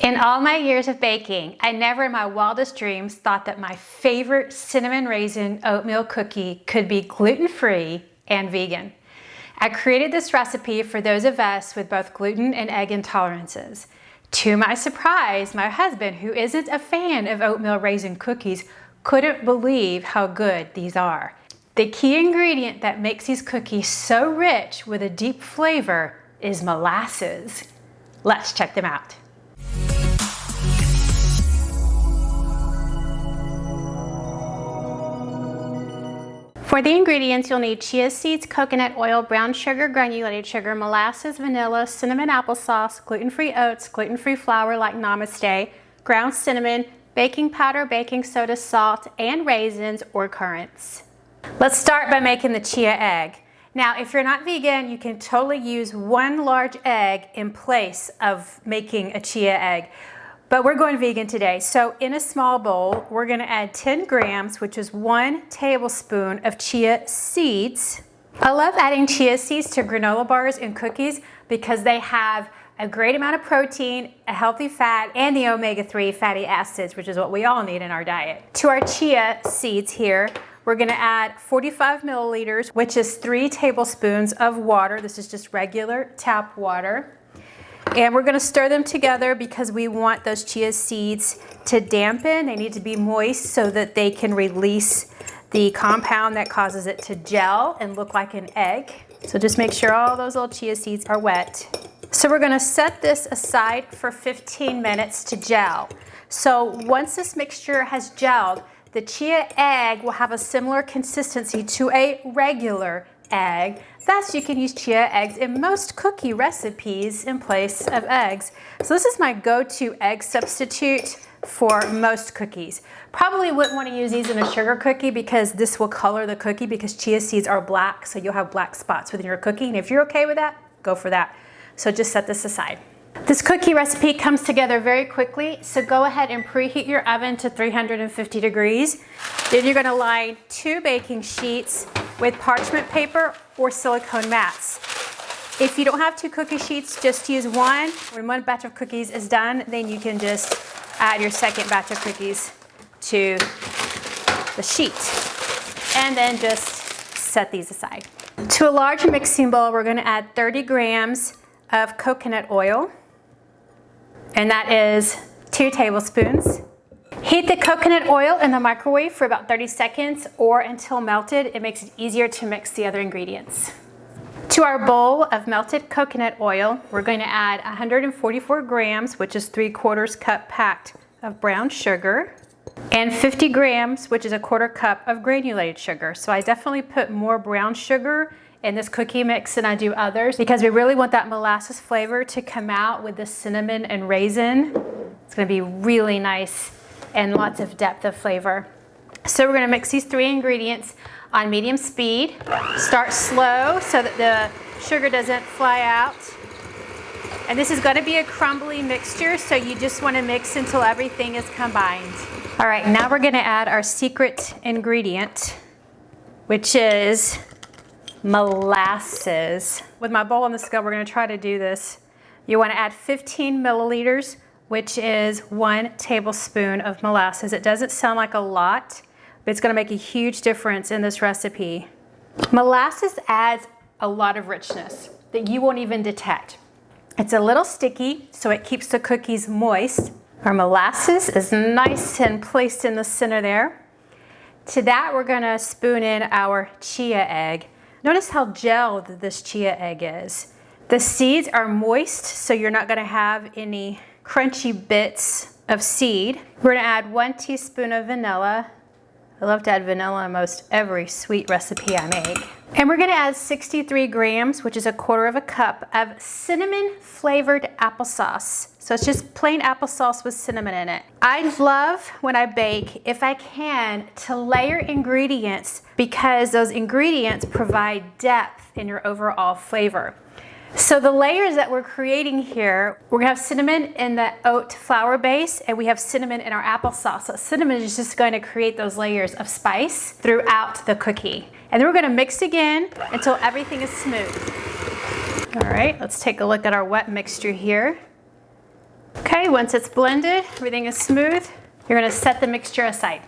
In all my years of baking, I never in my wildest dreams thought that my favorite cinnamon raisin oatmeal cookie could be gluten-free and vegan. I created this recipe for those of us with both gluten and egg intolerances. To my surprise, my husband, who isn't a fan of oatmeal raisin cookies, couldn't believe how good these are. The key ingredient that makes these cookies so rich with a deep flavor is molasses. Let's check them out. For the ingredients, you'll need chia seeds, coconut oil, brown sugar, granulated sugar, molasses, vanilla, cinnamon applesauce, gluten-free oats, gluten-free flour like Namaste, ground cinnamon, baking powder, baking soda, salt, and raisins or currants. Let's start by making the chia egg. Now, if you're not vegan, you can totally use one large egg in place of making a chia egg. But we're going vegan today. So in a small bowl, we're gonna add 10 grams, which is 1 tablespoon of chia seeds. I love adding chia seeds to granola bars and cookies because they have a great amount of protein, a healthy fat, and the omega-3 fatty acids, which is what we all need in our diet. To our chia seeds here, we're gonna add 45 milliliters, which is 3 tablespoons of water. This is just regular tap water. And we're gonna stir them together because we want those chia seeds to dampen. They need to be moist so that they can release the compound that causes it to gel and look like an egg. So just make sure all those little chia seeds are wet. So we're gonna set this aside for 15 minutes to gel. So once this mixture has gelled, the chia egg will have a similar consistency to a regular egg. Thus, you can use chia eggs in most cookie recipes in place of eggs. So this is my go-to egg substitute for most cookies. Probably wouldn't want to use these in a sugar cookie because this will color the cookie because chia seeds are black, so you'll have black spots within your cookie. And if you're okay with that, go for that. So just set this aside. This cookie recipe comes together very quickly, so go ahead and preheat your oven to 350 degrees. Then you're gonna line 2 baking sheets with parchment paper or silicone mats. If you don't have 2 cookie sheets, just use one. When one batch of cookies is done, then you can just add your second batch of cookies to the sheet. And then just set these aside. To a large mixing bowl, we're gonna add 30 grams of coconut oil. And that is 2 tablespoons. Heat the coconut oil in the microwave for about 30 seconds or until melted. It makes it easier to mix the other ingredients. To our bowl of melted coconut oil, we're going to add 144 grams, which is 3/4 cup packed of brown sugar, and 50 grams, which is 1/4 cup of granulated sugar. So I definitely put more brown sugar in this cookie mix than I do others because we really want that molasses flavor to come out with the cinnamon and raisin. It's gonna be really nice and lots of depth of flavor. So we're gonna mix these 3 ingredients on medium speed. Start slow so that the sugar doesn't fly out. And this is gonna be a crumbly mixture, so you just wanna mix until everything is combined. All right, now we're gonna add our secret ingredient, which is molasses. With my bowl on the scale, we're gonna try to do this. You wanna add 15 milliliters, which is 1 tablespoon of molasses. It doesn't sound like a lot, but it's gonna make a huge difference in this recipe. Molasses adds a lot of richness that you won't even detect. It's a little sticky, so it keeps the cookies moist. Our molasses is nice and placed in the center there. To that, we're gonna spoon in our chia egg. Notice how gelled this chia egg is. The seeds are moist, so you're not gonna have any crunchy bits of seed. We're gonna add 1 teaspoon of vanilla. I love to add vanilla in most every sweet recipe I make. And we're gonna add 63 grams, which is 1/4 cup of cinnamon flavored applesauce. So it's just plain applesauce with cinnamon in it. I love when I bake, if I can, to layer ingredients because those ingredients provide depth in your overall flavor. So the layers that we're creating here, we're gonna have cinnamon in the oat flour base and we have cinnamon in our applesauce. So cinnamon is just going to create those layers of spice throughout the cookie. And then we're gonna mix again until everything is smooth. All right, let's take a look at our wet mixture here. Okay, once it's blended, everything is smooth, you're gonna set the mixture aside.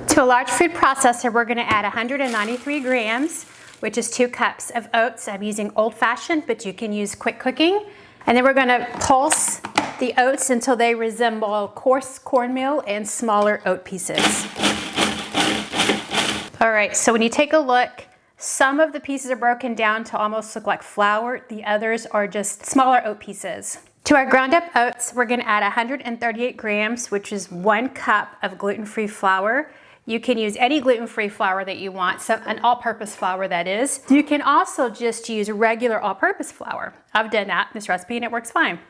To a large food processor, we're gonna add 193 grams, which is 2 cups of oats. I'm using old-fashioned, but you can use quick cooking. And then we're gonna pulse the oats until they resemble coarse cornmeal and smaller oat pieces. All right, so when you take a look, some of the pieces are broken down to almost look like flour. The others are just smaller oat pieces. To our ground up oats, we're gonna add 138 grams, which is 1 cup of gluten-free flour. You can use any gluten-free flour that you want, so an all-purpose flour that is. You can also just use regular all-purpose flour. I've done that in this recipe and it works fine.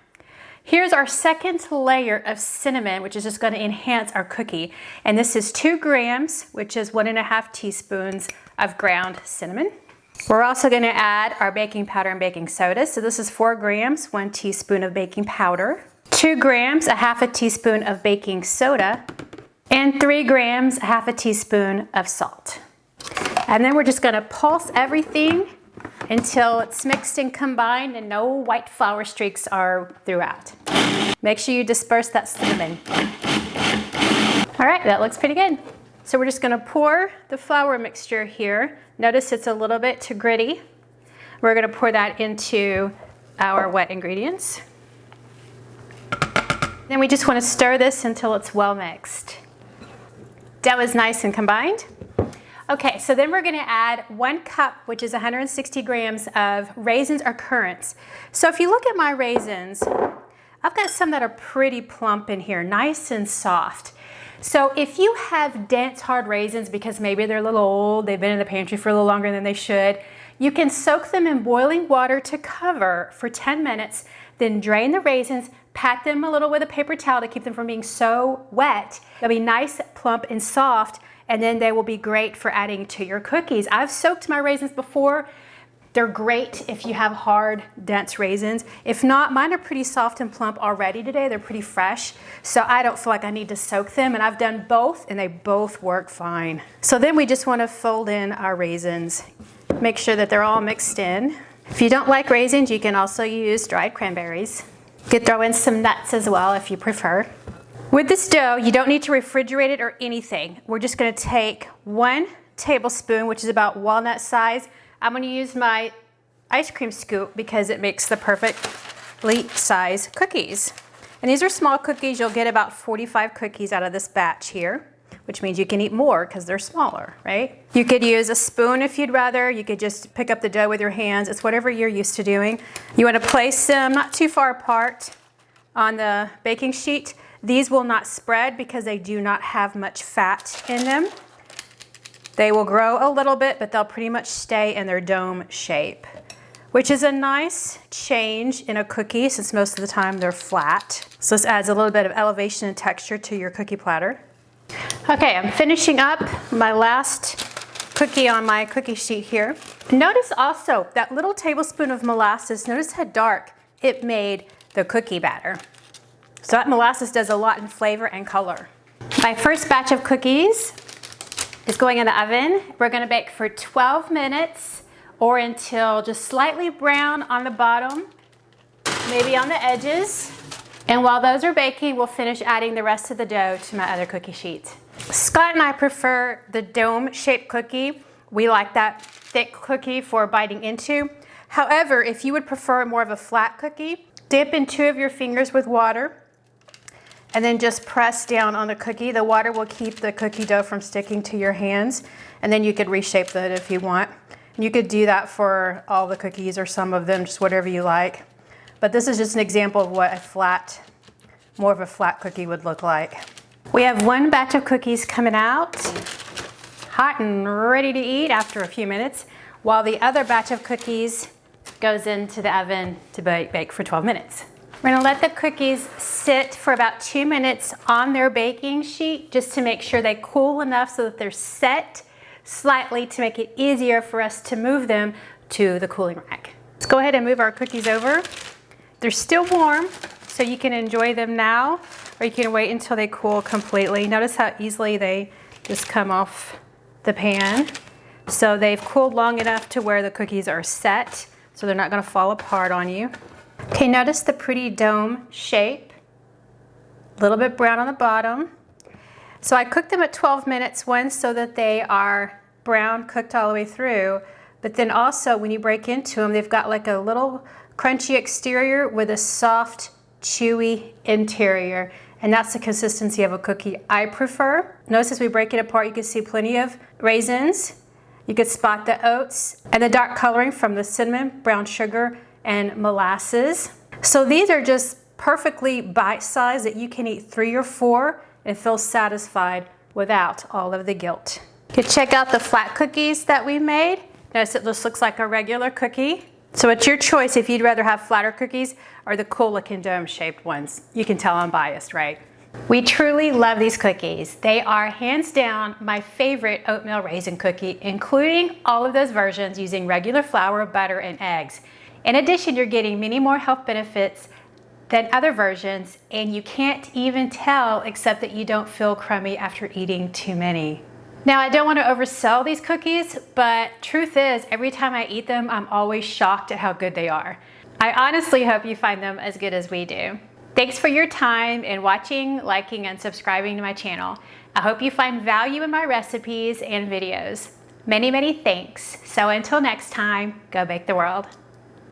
Here's our second layer of cinnamon, which is just gonna enhance our cookie. And this is 2 grams, which is 1.5 teaspoons of ground cinnamon. We're also gonna add our baking powder and baking soda. So this is 4 grams, 1 teaspoon of baking powder, 2 grams, 1/2 teaspoon of baking soda, and 3 grams, 1/2 teaspoon of salt. And then we're just gonna pulse everything until it's mixed and combined and no white flour streaks are throughout. Make sure you disperse that cinnamon. All right, that looks pretty good. So we're just gonna pour the flour mixture here. Notice it's a little bit too gritty. We're gonna pour that into our wet ingredients. Then we just wanna stir this until it's well mixed. That was nice and combined. Okay, so then we're gonna add 1 cup, which is 160 grams of raisins or currants. So if you look at my raisins, I've got some that are pretty plump in here, nice and soft. So if you have dense, hard raisins, because maybe they're a little old, they've been in the pantry for a little longer than they should, you can soak them in boiling water to cover for 10 minutes, then drain the raisins, pat them a little with a paper towel to keep them from being so wet. They'll be nice, plump, and soft, and then they will be great for adding to your cookies. I've soaked my raisins before. They're great if you have hard, dense raisins. If not, mine are pretty soft and plump already today. They're pretty fresh, so I don't feel like I need to soak them, and I've done both, and they both work fine. So then we just want to fold in our raisins. Make sure that they're all mixed in. If you don't like raisins, you can also use dried cranberries. You could throw in some nuts as well if you prefer. With this dough, you don't need to refrigerate it or anything. We're just gonna take 1 tablespoon, which is about walnut size. I'm gonna use my ice cream scoop because it makes the perfectly sized cookies. And these are small cookies. You'll get about 45 cookies out of this batch here, which means you can eat more because they're smaller, right? You could use a spoon if you'd rather. You could just pick up the dough with your hands. It's whatever you're used to doing. You wanna place them not too far apart on the baking sheet. These will not spread because they do not have much fat in them. They will grow a little bit, but they'll pretty much stay in their dome shape, which is a nice change in a cookie since most of the time they're flat. So this adds a little bit of elevation and texture to your cookie platter. Okay, I'm finishing up my last cookie on my cookie sheet here. Notice also that little tablespoon of molasses, notice how dark it made the cookie batter. So that molasses does a lot in flavor and color. My first batch of cookies is going in the oven. We're gonna bake for 12 minutes or until just slightly brown on the bottom, maybe on the edges. And while those are baking, we'll finish adding the rest of the dough to my other cookie sheet. Scott and I prefer the dome-shaped cookie. We like that thick cookie for biting into. However, if you would prefer more of a flat cookie, dip in 2 of your fingers with water and then just press down on the cookie. The water will keep the cookie dough from sticking to your hands, and then you could reshape it if you want. And you could do that for all the cookies or some of them, just whatever you like. But this is just an example of what more of a flat cookie would look like. We have 1 batch of cookies coming out, hot and ready to eat after a few minutes, while the other batch of cookies goes into the oven to bake for 12 minutes. We're gonna let the cookies sit for about 2 minutes on their baking sheet just to make sure they cool enough so that they're set slightly to make it easier for us to move them to the cooling rack. Let's go ahead and move our cookies over. They're still warm, so you can enjoy them now, or you can wait until they cool completely. Notice how easily they just come off the pan. So they've cooled long enough to where the cookies are set, so they're not gonna fall apart on you. Okay, notice the pretty dome shape. a little bit brown on the bottom. So I cooked them at 12 minutes, one so that they are brown, cooked all the way through, but then also when you break into them, they've got like a little crunchy exterior with a soft, chewy interior. And that's the consistency of a cookie I prefer. Notice as we break it apart, you can see plenty of raisins. You could spot the oats and the dark coloring from the cinnamon, brown sugar, and molasses. So these are just perfectly bite-sized that you can eat 3 or 4 and feel satisfied without all of the guilt. You can check out the flat cookies that we made. Notice it just looks like a regular cookie. So it's your choice if you'd rather have flatter cookies or the cool looking dome shaped ones. You can tell I'm biased, right? We truly love these cookies. They are hands down my favorite oatmeal raisin cookie, including all of those versions using regular flour, butter, and eggs. In addition, you're getting many more health benefits than other versions, and you can't even tell except that you don't feel crummy after eating too many. Now, I don't want to oversell these cookies, but truth is, every time I eat them, I'm always shocked at how good they are. I honestly hope you find them as good as we do. Thanks for your time in watching, liking, and subscribing to my channel. I hope you find value in my recipes and videos. Many, many thanks. So until next time, go bake the world.